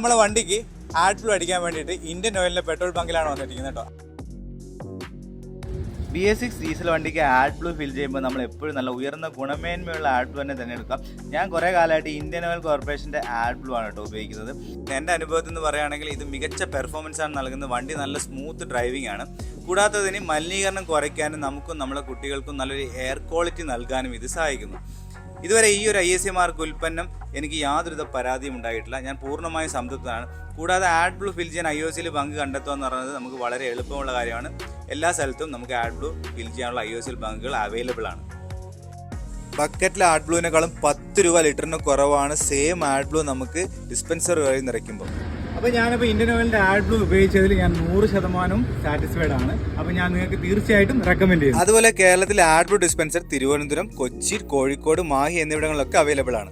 നമ്മളെ വണ്ടിക്ക് add blue അടിക്കാൻ വേണ്ടിയിട്ട് ഇന്ത്യൻ ഓയിലിൻ്റെ പെട്രോൾ ബങ്കിലാണ് വന്നിരിക്കുന്നത് കേട്ടോ. BS6 ഡീസൽ വണ്ടിക്ക് ആഡ് ബ്ലൂ ഫിൽ ചെയ്യുമ്പോൾ നമ്മൾ എപ്പോഴും നല്ല ഉയർന്ന ഗുണമേന്മയുള്ള ആഡ് ബ്ലൂ തന്നെ തിരഞ്ഞെടുക്കാം. ഞാൻ കുറേ കാലമായിട്ട് ഇന്ത്യൻ ഓയിൽ കോർപ്പറേഷൻ്റെ ആഡ് ബ്ലൂ ആണ് കേട്ടോ ഉപയോഗിക്കുന്നത്. എൻ്റെ അനുഭവത്തിൽ നിന്ന് പറയുകയാണെങ്കിൽ ഇത് മികച്ച പെർഫോമൻസ് ആണ് നൽകുന്നത്. വണ്ടി നല്ല സ്മൂത്ത് ഡ്രൈവിംഗ് ആണ്. കൂടാത്തതിന് മലിനീകരണം കുറയ്ക്കാനും നമുക്കും നമ്മുടെ കുട്ടികൾക്കും നല്ലൊരു എയർ ക്വാളിറ്റി നൽകാനും ഇത് സഹായിക്കുന്നു. ഇതുവരെ ഈ ഒരു ISC മാർക്ക് ഉൽപ്പന്നം എനിക്ക് യാതൊരുവിധ പരാതിയും ഉണ്ടായിട്ടില്ല. ഞാൻ പൂർണ്ണമായും സംതൃപ്തനാണ്. കൂടാതെ ആഡ് ബ്ലൂ ഫിൽ ചെയ്യാൻ IOCയിൽ ബങ്ക് കണ്ടെത്തുക എന്ന് പറയുന്നത് നമുക്ക് വളരെ എളുപ്പമുള്ള കാര്യമാണ്. എല്ലാ സ്ഥലത്തും നമുക്ക് ആഡ് ബ്ലൂ ഫിൽ ചെയ്യാനുള്ള IOCയിൽ ബങ്കുകൾ അവൈലബിൾ ആണ്. ബക്കറ്റിലെ ആഡ് ബ്ലൂവിനേക്കാളും 10 രൂപ ലിറ്ററിന് കുറവാണ് സെയിം ആഡ് ബ്ലൂ നമുക്ക് ഡിസ്പെൻസർ വഴി നിറയ്ക്കുമ്പോൾ. അപ്പോൾ ഞാനിപ്പോൾ ഇന്ത്യൻ ഓയിലിൻ്റെ ആഡ് ബ്ലൂ ഉപയോഗിച്ചതിൽ ഞാൻ 100% സാറ്റിസ്ഫൈഡ് ആണ്. അപ്പോൾ ഞാൻ നിങ്ങൾക്ക് തീർച്ചയായിട്ടും റെക്കമെൻഡ് ചെയ്യുന്നു. അതുപോലെ കേരളത്തിലെ AdBlue dispenser Thiruvananthapuram, Kochi, Kozhikode, Mahe എന്നിവിടങ്ങളിലൊക്കെ അവൈലബിൾ ആണ്.